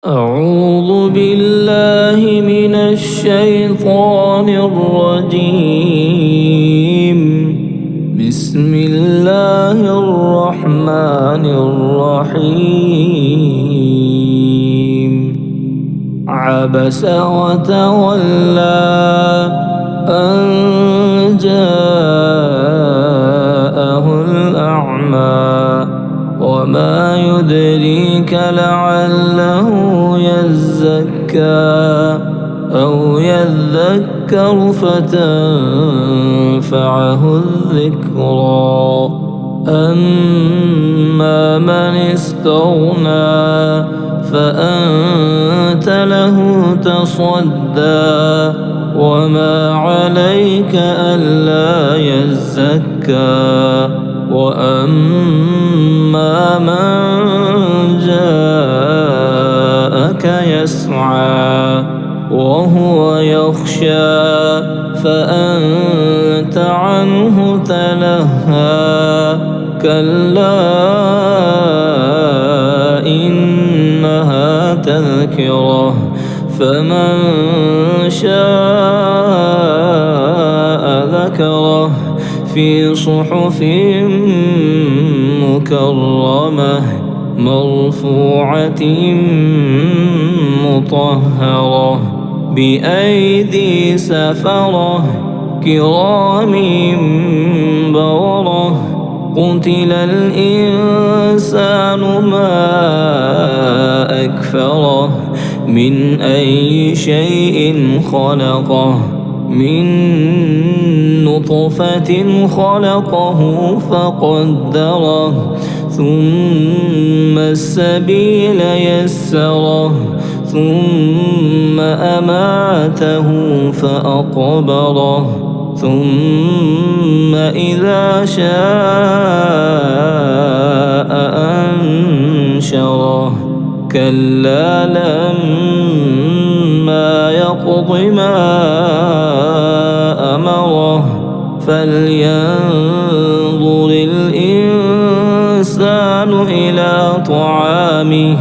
أعوذ بالله من الشيطان الرجيم. بسم الله الرحمن الرحيم. عبس وتولى أن جاءه الأعمى وما يدريك لعله يزكى أو يذكر فتنفعه الذكرى. أما من استغنى فأنت له تصدى وما عليك ألا يزكى. وأما من جاءك يسعى وهو يخشى فأنت عنه تلهى. كلا إنها تذكرة فمن شاء ذكره في صحف مكرمة مرفوعة مطهرة بأيدي سفرة كرام بررة. قتل الإنسان ما أكفره من أي شيء خلقه من نطفة خلقه فقدره ثم السبيل يسره ثم أماته فأقبره ثم إذا شاء أنشره. كلا لما يقض ما أمره فلينظر الإنسان إلى طعامه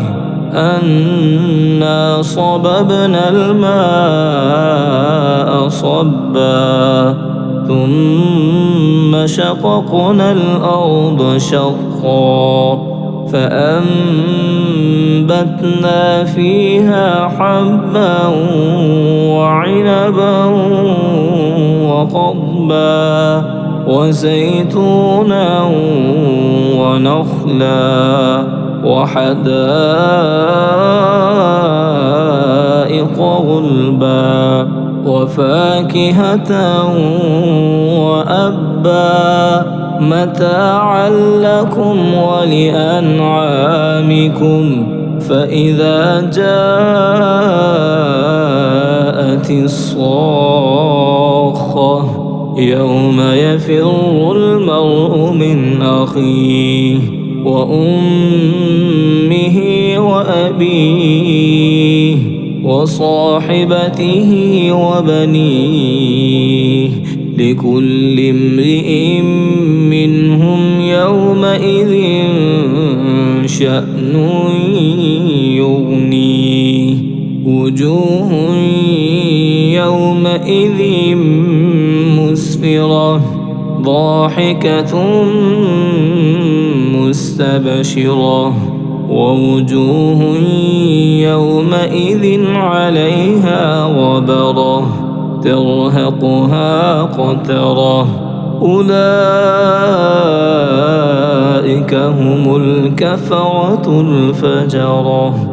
أنا صببنا الماء صبا ثم شققنا الأرض شقا فأنبتنا فيها حبا وعنبا وقضبا وزيتونا ونخلا وحدائق غلبا وفاكهة وأبا متاعا لكم ولأنعامكم. فإذا جاءت الصاخة يوم يفر المرء من أخيه وأمه وأبيه وصاحبته وبنيه لكل امرئ منهم يومئذ شأن يغنيه. وجوه يومئذ مسفرة ضاحكة مستبشرة ووجوه يومئذ عليها غبرة ترهقها قترة. أولئك هم الكفرة الفجرة.